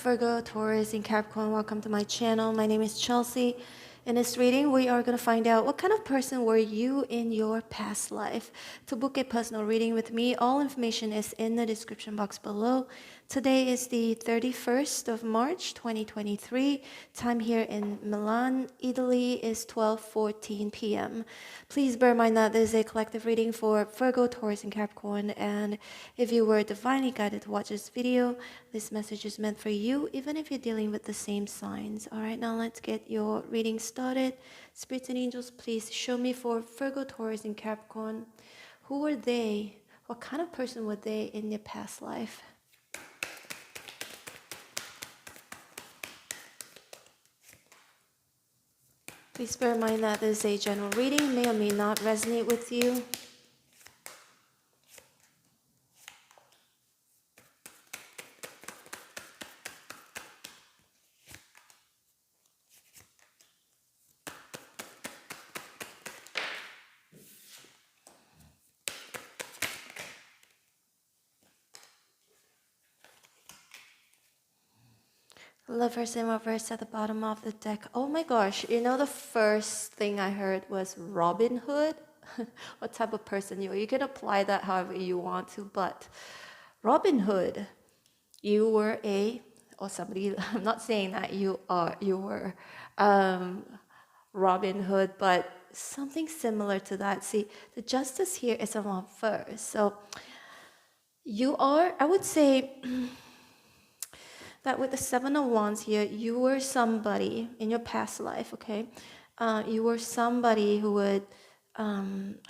Virgo, Taurus, and Capricorn? Welcome to my channel. My name is Chelsea. In this reading, we are going to find out what kind of person were you in your past life. To book a personal reading with me, all information is in the description box below. Today is the 31st of March, 2023. Time here in Milan, Italy is 12:14 p.m. Please bear in mind that this is a collective reading for Virgo, Taurus, and Capricorn. And if you were divinely guided to watch this video, this message is meant for you, even if you're dealing with the same signs. All right, now let's get your reading started. Spirits and angels, please show me for Virgo, Taurus, and Capricorn. Who were they? What kind of person were they in their past life? Please bear in mind that this is a general reading, may or may not resonate with you. Lovers in reverse at the bottom of the deck. Oh my gosh, you know the first thing I heard was Robin Hood? What type of person you are. You can apply that however you want to, but Robin Hood, you were or somebody, I'm not saying that you were Robin Hood, but something similar to that. See, the justice here is a reverse. So you are, I would say, that with the Seven of Wands here, you were somebody in your past life, okay? You were somebody who would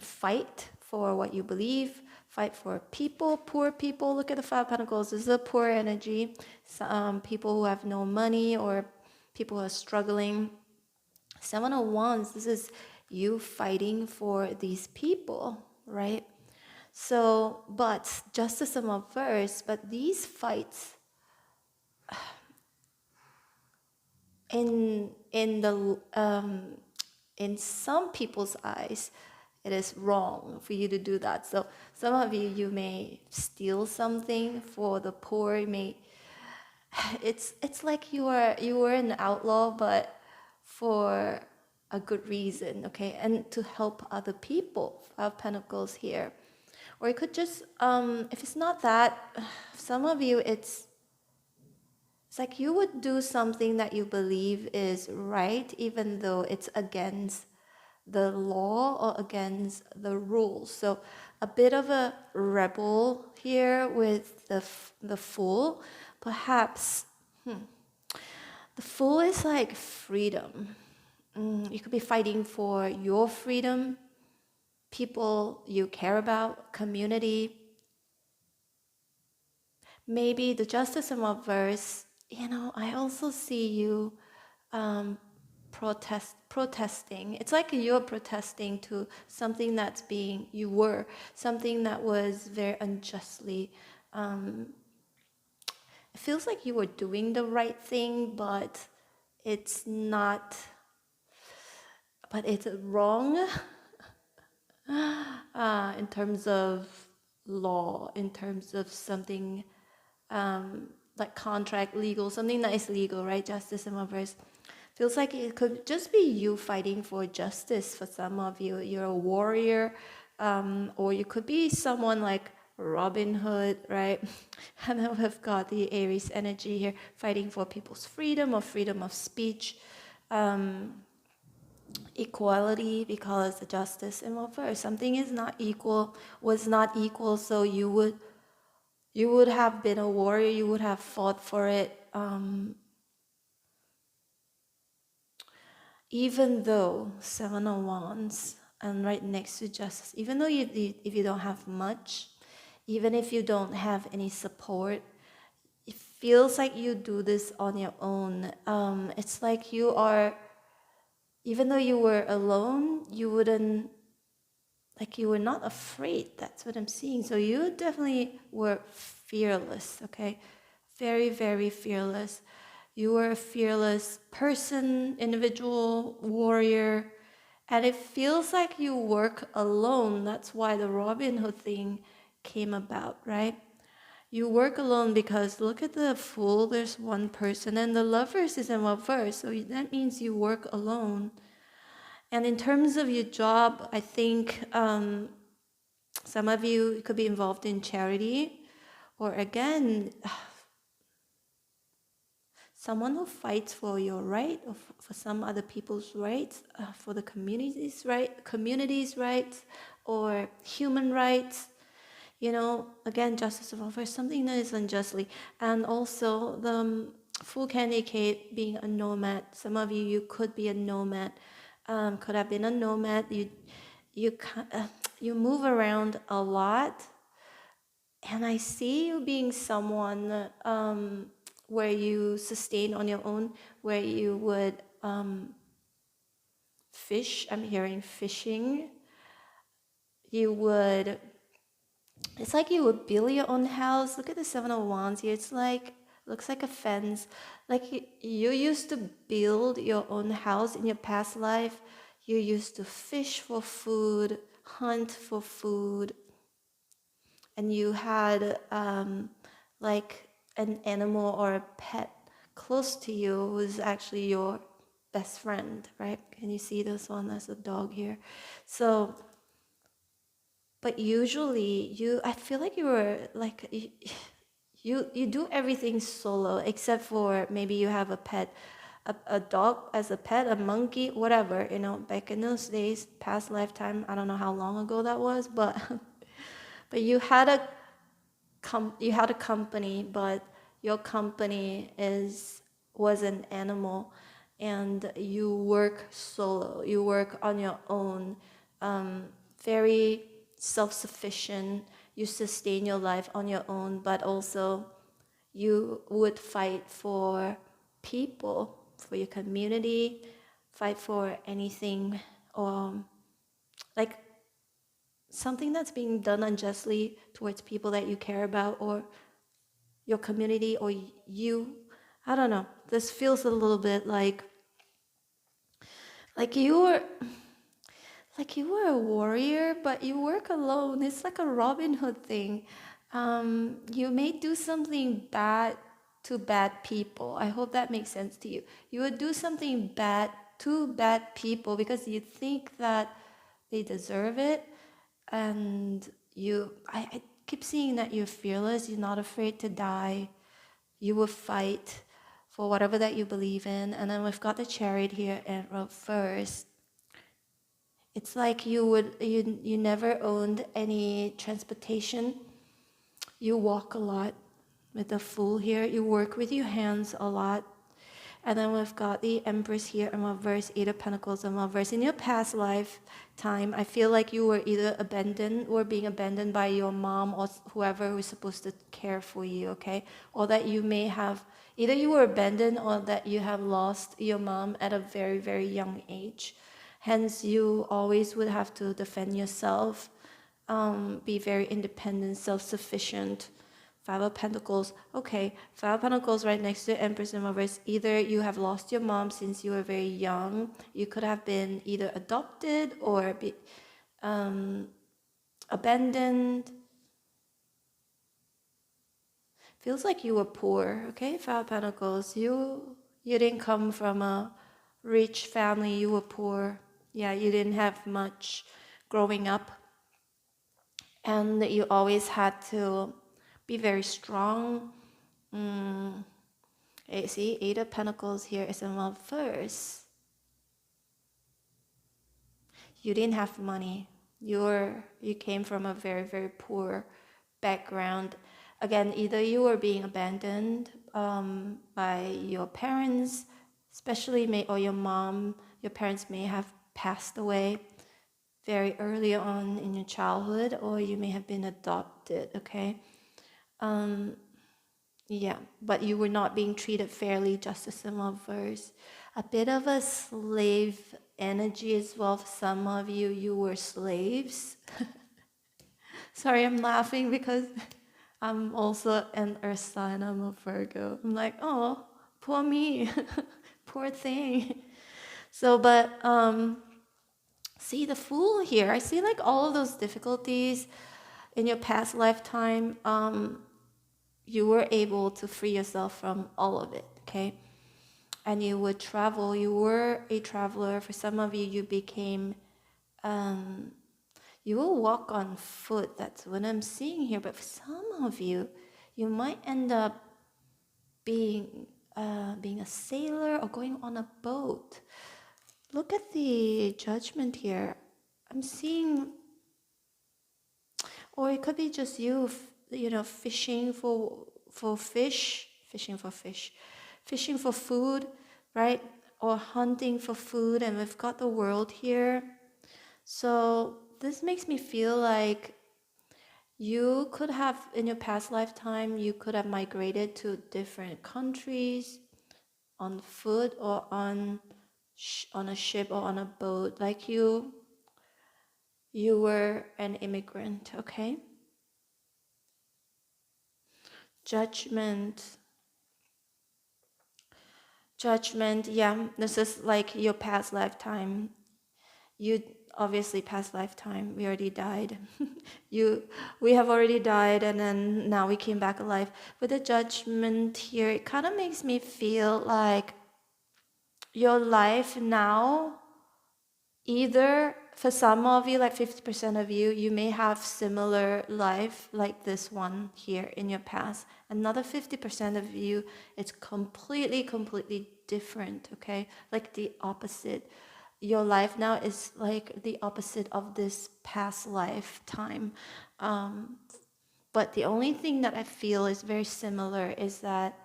fight for what you believe, fight for people, poor people. Look at the Five of Pentacles. This is a poor energy. People who have no money or people who are struggling. Seven of Wands, this is you fighting for these people, right? So, but justice in reverse, but these fights, in some people's eyes, it is wrong for you to do that. So some of you may steal something for the poor. It's like you were an outlaw, but for a good reason, okay, and to help other people. Five of Pentacles here, or it could just if it's not that, some of you it's like you would do something that you believe is right, even though it's against the law or against the rules. So a bit of a rebel here with the Fool. Perhaps the Fool is like freedom. You could be fighting for your freedom, people you care about, community. Maybe the Justice in reverse. I also see you protesting. It's like you're protesting to something that's something that was very unjustly. It feels like you were doing the right thing, but it's not, but it's wrong in terms of law, in terms of something like contract, legal, something that is legal, right? Justice in reverse. Feels like it could just be you fighting for justice for some of you. You're a warrior, or you could be someone like Robin Hood, right? And then we've got the Aries energy here, fighting for people's freedom or freedom of speech, equality, because the justice in reverse. Something is not equal, was not equal, so you would have been a warrior, you would have fought for it, even though Seven of Wands and right next to Justice, even though if you don't have much, even if you don't have any support, it feels like you do this on your own. It's like you are, even though you were alone, you wouldn't, like you were not afraid. That's what I'm seeing. So you definitely were fearless, okay? Very, very fearless. You were a fearless person, individual, warrior. And it feels like you work alone. That's why the Robin Hood thing came about, right? You work alone because look at the Fool, there's one person, and the Lovers is in reverse, so that means you work alone. And in terms of your job, I think some of you could be involved in charity, or again, someone who fights for your right, or for some other people's rights, for the community's rights, or human rights. You know, again, justice of all for something that is unjustly. And also the Fool can indicate being a nomad. Some of you could be a nomad, could have been a nomad. You move around a lot, and I see you being someone where you sustain on your own, where you would fish. I'm hearing fishing. You would, it's like you would build your own house. Look at the Seven of Wands here. It's like, looks like a fence. Like you used to build your own house in your past life. You used to fish for food, hunt for food, and you had like an animal or a pet close to you who was actually your best friend, right? Can you see this one? There's a dog here. So, but usually I feel like you were like, you do everything solo, except for maybe you have a pet, a dog as a pet, a monkey, whatever, you know, back in those days, past lifetime, I don't know how long ago that was, but but you had a company, but your company was an animal, and you work solo. You work on your own, very self-sufficient. You sustain your life on your own, but also you would fight for people, for your community, fight for anything, like something that's being done unjustly towards people that you care about, or your community, or you. I don't know. This feels a little bit like you were a warrior, but you work alone. It's like a Robin Hood thing. You may do something bad to bad people. I hope that makes sense to you. You would do something bad to bad people because you think that they deserve it, and I keep seeing that you're fearless. You're not afraid to die. You will fight for whatever that you believe in. And then we've got the Chariot here in reverse. It's like you never owned any transportation. You walk a lot. With the Fool here, you work with your hands a lot. And then we've got the Empress here in reverse, Eight of Pentacles in reverse. In your past lifetime, I feel like you were either abandoned or being abandoned by your mom or whoever was supposed to care for you, okay? Or that you may have, either you were abandoned or that you have lost your mom at a very, very young age. Hence, you always would have to defend yourself, be very independent, self-sufficient. Five of Pentacles. Okay, Five of Pentacles right next to Empress in reverse. Either you have lost your mom since you were very young. You could have been either adopted or abandoned. Feels like you were poor. Okay, Five of Pentacles. You didn't come from a rich family. You were poor. Yeah, you didn't have much growing up, and you always had to be very strong. See, Eight of Pentacles here is in reverse. You didn't have money. You came from a very, very poor background. Again, either you were being abandoned by your parents, especially or your mom. Your parents may have passed away very early on in your childhood, or you may have been adopted, okay? Yeah, but you were not being treated fairly, justice in reverse. A bit of a slave energy as well. For some of you, you were slaves. Sorry, I'm laughing because I'm also an Earth sign. I'm a Virgo. I'm like, oh, poor me. Poor thing. So, but see the Fool here. I see like all of those difficulties in your past lifetime. you were able to free yourself from all of it, okay? And you would travel. You were a traveler. For some of you, you became, you will walk on foot. That's what I'm seeing here. But for some of you, you might end up being a sailor or going on a boat. Look at the judgment here. I'm seeing, or it could be just you, fishing for fish, fishing for food, right? Or hunting for food, and we've got the world here. So this makes me feel like you could have, in your past lifetime, you could have migrated to different countries on foot or on a ship or on a boat. Like you were an immigrant, okay? Judgment, yeah, this is like your past lifetime. You obviously past lifetime, we already died. We have already died, and then now we came back alive. With the judgment here, it kind of makes me feel like your life now, either for some of you, like 50% of you, you may have similar life like this one here in your past. Another 50% of you, it's completely different, okay? Like the opposite. Your life now is like the opposite of this past lifetime. But the only thing that I feel is very similar is that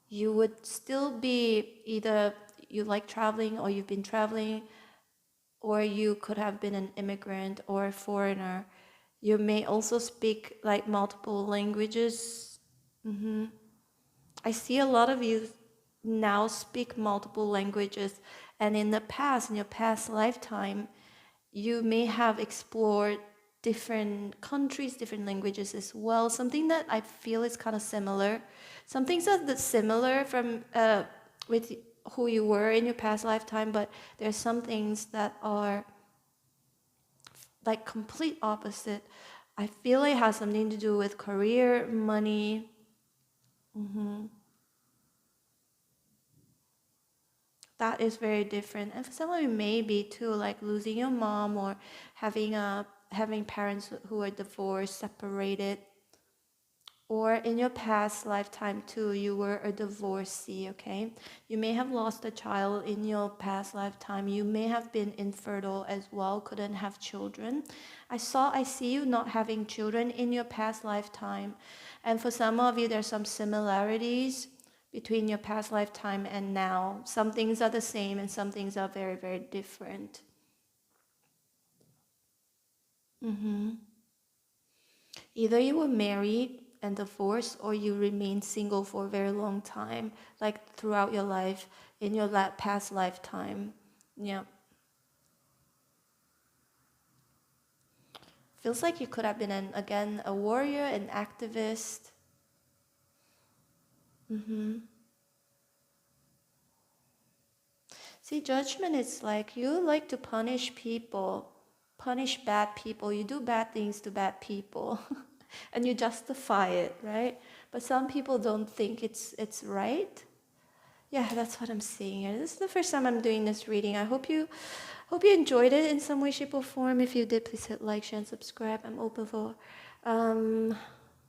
you would still be, either you like traveling or you've been traveling, or you could have been an immigrant or a foreigner. You may also speak like multiple languages. I see a lot of you now speak multiple languages, and in the past, in your past lifetime, you may have explored different countries, different languages as well. Something that I feel is kind of similar. Some things are similar from with who you were in your past lifetime, but there's some things that are like complete opposite. I feel it has something to do with career, money. That is very different. And for some of you, maybe too, like losing your mom or having parents who are divorced, separated. Or in your past lifetime too, you were a divorcee, okay? You may have lost a child in your past lifetime. You may have been infertile as well, couldn't have children. I see you not having children in your past lifetime. And for some of you, there's some similarities between your past lifetime and now. Some things are the same and some things are very, very different. Either you were married and divorced, or you remained single for a very long time, like throughout your life, in your past lifetime. Yeah. Feels like you could have been, again, a warrior, an activist. See, judgment is like you like to punish people, punish bad people. You do bad things to bad people and you justify it, right? But some people don't think it's right. Yeah, that's what I'm seeing here. This is the first time I'm doing this reading. I hope you enjoyed it in some way, shape, or form. If you did, please hit like, share, and subscribe. I'm open for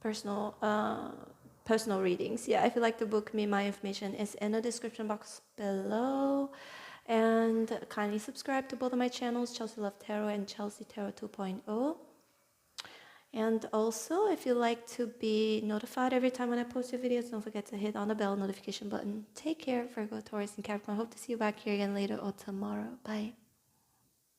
personal readings. Yeah, if you'd like to book me, my information is in the description box below. And kindly subscribe to both of my channels, Chelsea Love Tarot and Chelsea Tarot 2.0. And also, if you like to be notified every time when I post your videos, don't forget to hit on the bell notification button. Take care, Virgo, Taurus, and Capricorn. I hope to see you back here again later or tomorrow. Bye.